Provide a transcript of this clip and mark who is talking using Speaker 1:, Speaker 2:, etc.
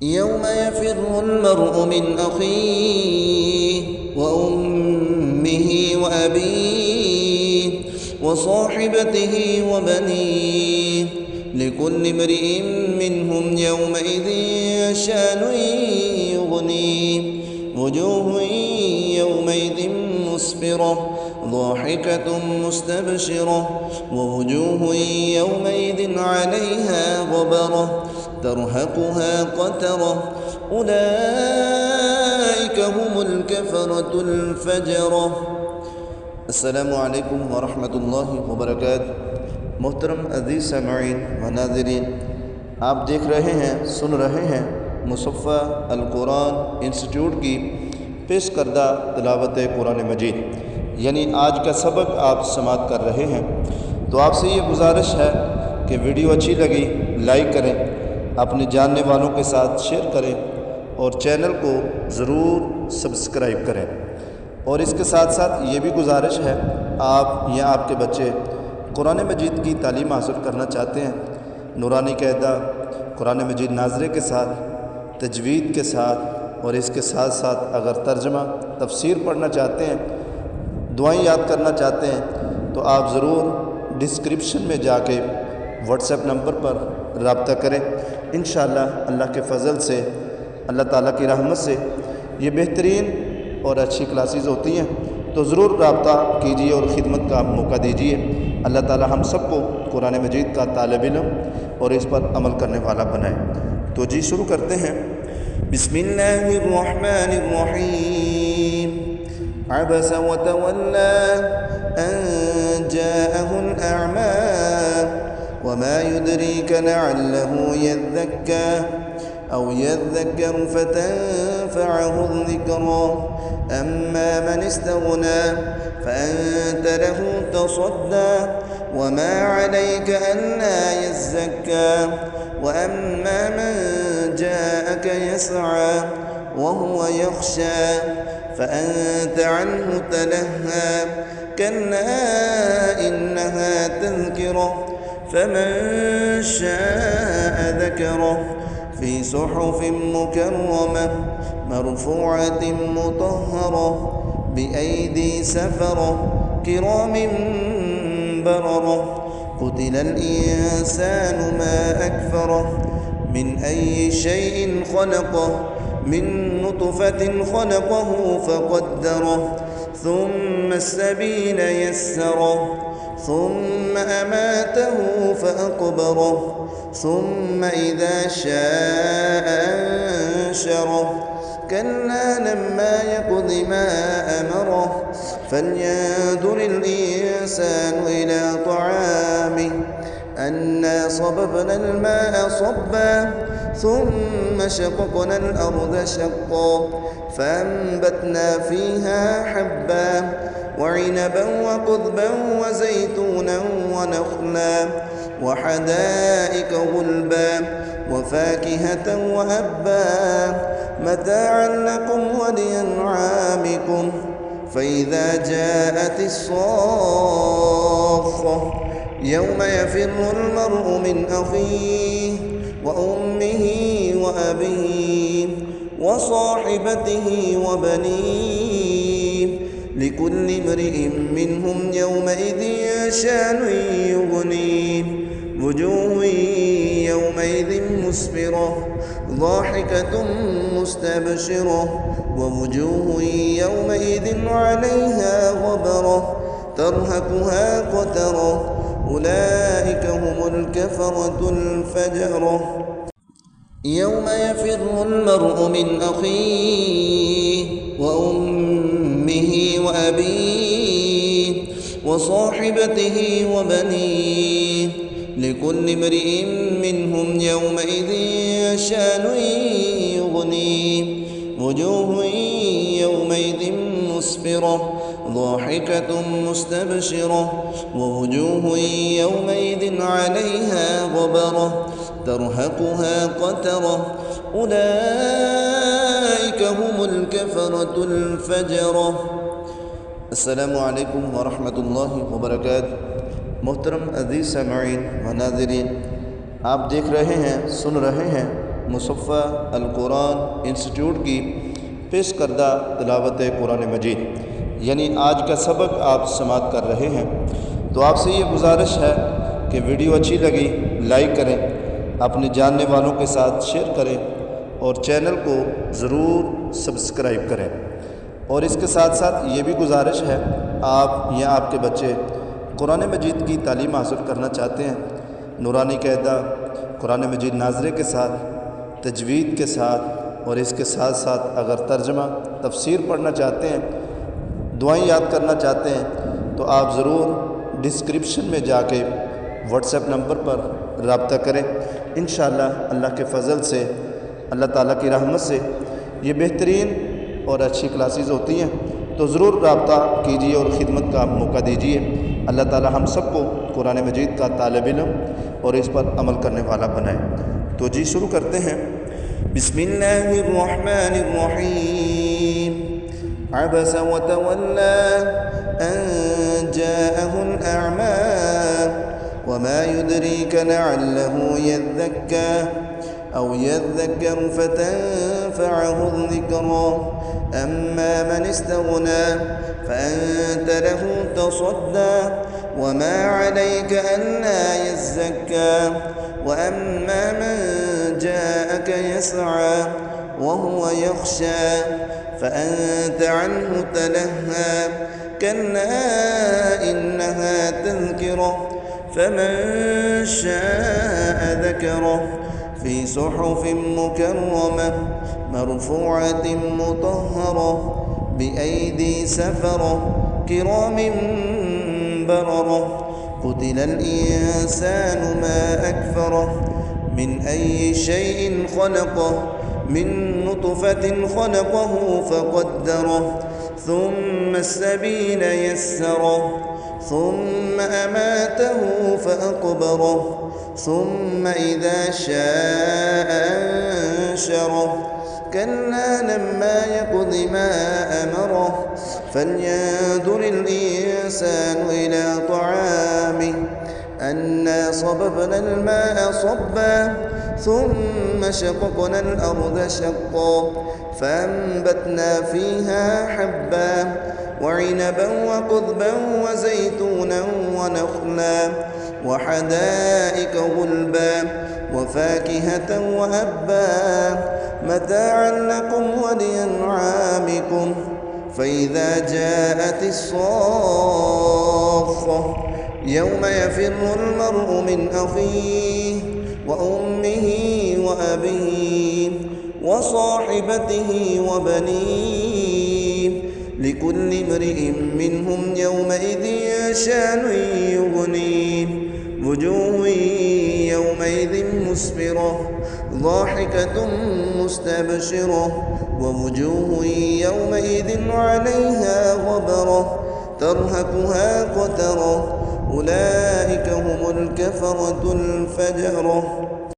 Speaker 1: यौम यफ़िर्रुल मर्उ मिन अख़ीहि व उम्मिहि व अबीहि व साहिबतिहि व बनीहि लिकुल्लि इम्रिइन मिन्हुम यौमइज़िन शानुन युग़नीहि वुजूहुन यौमइज़िन मुस्फ़िरह ضاحكة مستبشرة ووجوه يومئذ عليها غبرة ترهقها قترة أولئك هم الكفرة الفجرة। अस्सलामु अलैकुम व रहमतुल्लाहि व बरकातुहू। मोहतरम अज़ीज़ सामईन व नाज़रीन, आप देख रहे हैं, सुन रहे हैं मुसफ़्फ़ा अल कुरान इंस्टीट्यूट की पेश करदा तिलावत कुरान मजीद, यानी आज का सबक आप समात कर रहे हैं। तो आपसे ये गुजारिश है कि वीडियो अच्छी लगी लाइक करें, अपने जानने वालों के साथ शेयर करें और चैनल को ज़रूर सब्सक्राइब करें। और इसके साथ साथ ये भी गुजारिश है, आप या आपके बच्चे कुरान मजीद की तालीम हासिल करना चाहते हैं, नूरानी कायदा कुरान मजीद नाज़रे के साथ, तजवीद के साथ और इसके साथ साथ अगर तर्जमा तफसीर पढ़ना चाहते हैं, दुआएं याद करना चाहते हैं, तो आप ज़रूर डिस्क्रिप्शन में जाके व्हाट्सएप नंबर पर रब्ता करें। इंशाअल्लाह अल्लाह के फ़ज़ल से, अल्लाह ताला की रहमत से ये बेहतरीन और अच्छी क्लासेस होती हैं, तो ज़रूर रब्ता कीजिए और ख़िदमत का मौका दीजिए। अल्लाह ताला हम सबको कुरान मजीद का तालिब इल्म और इस पर अमल करने वाला बनाए। तो जी शुरू करते हैं। बिस्मिल्लाहिर्रहमानिर्रहीम। अबस व तवल्ला अन जाअहुल अअमा वमा युद्रीक लअल्लहु यज़्ज़क्का औ यज़्ज़क्करु फतनफ़अहु ज़िक्रा अम्मा मन इस्तग़ना फ़अन्त लहु तसद्दा वमा अलैक अल्ला यज़्ज़क्का व अम्मा मन जाअक यसअा वहुव यख़शा फ़अन्त अन्हु तलहा कल्ला इन्नहा तज़किरह फमन शाअ ज़करह फ़ी सुहुफ़िन मुकर्रमह मरफ़ूअतिन मुतहहरह बिअयदी सफ़रह किरामिन बररह क़ुतिलल इंसानु मा अकफ़रह मिन अय्यि शैइन ख़लक़ह मिन नुतफ़तिन ख़लक़हु फ़क़द्दरह थुम्मा अस्सबील यस्सरह ثم أماته فأقبره ثم إذا شاء أنشره كلا لما يقض ما أمره فلينظر الإنسان إلى طعامه أنا صببنا الماء صبا ثم شققنا الأرض شقا فأنبتنا فيها حبا وعنبا وقضبا وزيتونا ونخلا وحدائق غلبا وفاكهة وأبا متاعا لكم ولأنعامكم فإذا جاءت الصاخة يوم يفر المرء من أخيه وأمه وأبيه وصاحبته وبنيه لكل امرئ منهم يومئذ شأن يغنيه وجوه يومئذ مسفرة ضاحكة مستبشرة ووجوه يومئذ عليها غبرة ترهقها قترة أولئك هم الكفرة الفجرة يوم يفر المرء من أخيه وأمه وأبيه وصاحبته وبنيه لكل امرئ منهم يومئذ شأن يغنيه وجوه يومئذ مسفرة ضاحكة مستبشرة ووجوه يومئذ عليها غبرة ترهقها قترة أولئك هم الكفرة الفجرة। अस्सलामु अलैकुम व रहमतुल्लाहि व बरकातुहू। मोहतरम अज़ीज़ सामईन व नाज़रीन, आप देख रहे हैं, सुन रहे हैं मुसफ़्फ़ा अल कुरान इंस्टीट्यूट की पेश करदा तिलावत कुरान मजीद यानी आज का सबक आप समाअत कर रहे हैं। तो आपसे ये गुजारिश है कि वीडियो अच्छी लगी लाइक करें, अपने जानने वालों के साथ शेयर करें और चैनल को ज़रूर सब्सक्राइब करें। और इसके साथ साथ ये भी गुजारिश है, आप या आपके बच्चे कुरान मजीद की तालीम हासिल करना चाहते हैं, नूरानी कायदा कुरान मजीद नाज़रे के साथ, तजवीद के साथ और इसके साथ साथ अगर तर्जमा तफसीर पढ़ना चाहते हैं, दुआएं याद करना चाहते हैं, तो आप ज़रूर डिस्क्रिप्शन में जाके व्हाट्सएप नंबर पर रब्ता करें। इंशाअल्लाह अल्लाह के फ़ज़ल से, अल्लाह ताला की रहमत से ये बेहतरीन और अच्छी क्लासेस होती हैं। तो ज़रूर रब्ता कीजिए और ख़िदमत का मौका दीजिए। अल्लाह ताला हम सबको कुरान मजीद का तालिब इल्म और इस पर अमल करने वाला बनाए। तो जी शुरू करते हैं। बिस्मिल्लाहिर्रहमानिर्रहीम। अबस व तवल्ला अन जाअहुल अअमा वमा युद्रीका लअल्लहु यज़्ज़क्का औ यज़्ज़क्करु फतनफ़अहु ज़िक्रा अम्मा मन इस्तग़ना फ़अन्त लहु तसद्दा वमा अलैका अल्ला यज़्ज़क्का वअम्मा मन जाअका यस्आ वहुव यख़शा फ़अन्त अन्हु तलहा कल्ला इन्नहा तज़किरा फ़मन शाअ ज़करह फ़ी सुहुफ़िन मुकर्रमह मरफ़ूअतिन मुतहहरह बिअयदी सफ़रह किरामिन बररह क़ुतिलल इंसानु मा अकफ़रह मिन अय्यि शैइन ख़लक़ह मिन नुत्फ़तिन ख़लक़हु फ़क़द्दरह ثم السبيل يسره ثم أماته فأقبره ثم إذا شاء أنشره كلا لما يقض ما أمره فلينظر الإنسان إلى طعامه أنا صببنا الماء صبا ثم شققنا الأرض شقا فأنبتنا فيها حبا وعنبا وقضبا وزيتونا ونخلا وحدائق غلبا وفاكهة وأبا متاعا لكم ولأنعامكم فإذا جاءت الصاخة يوم يفر المرء من أخيه وأمه وأبيه وصاحبته وبنيه لكل امرئ منهم يومئذ شأن يغنيه وجوه يومئذ مسفرة ضاحكة مستبشرة ووجوه يومئذ عليها غبرة ترهقها قترة أولئك هم الكفرة الفجرة।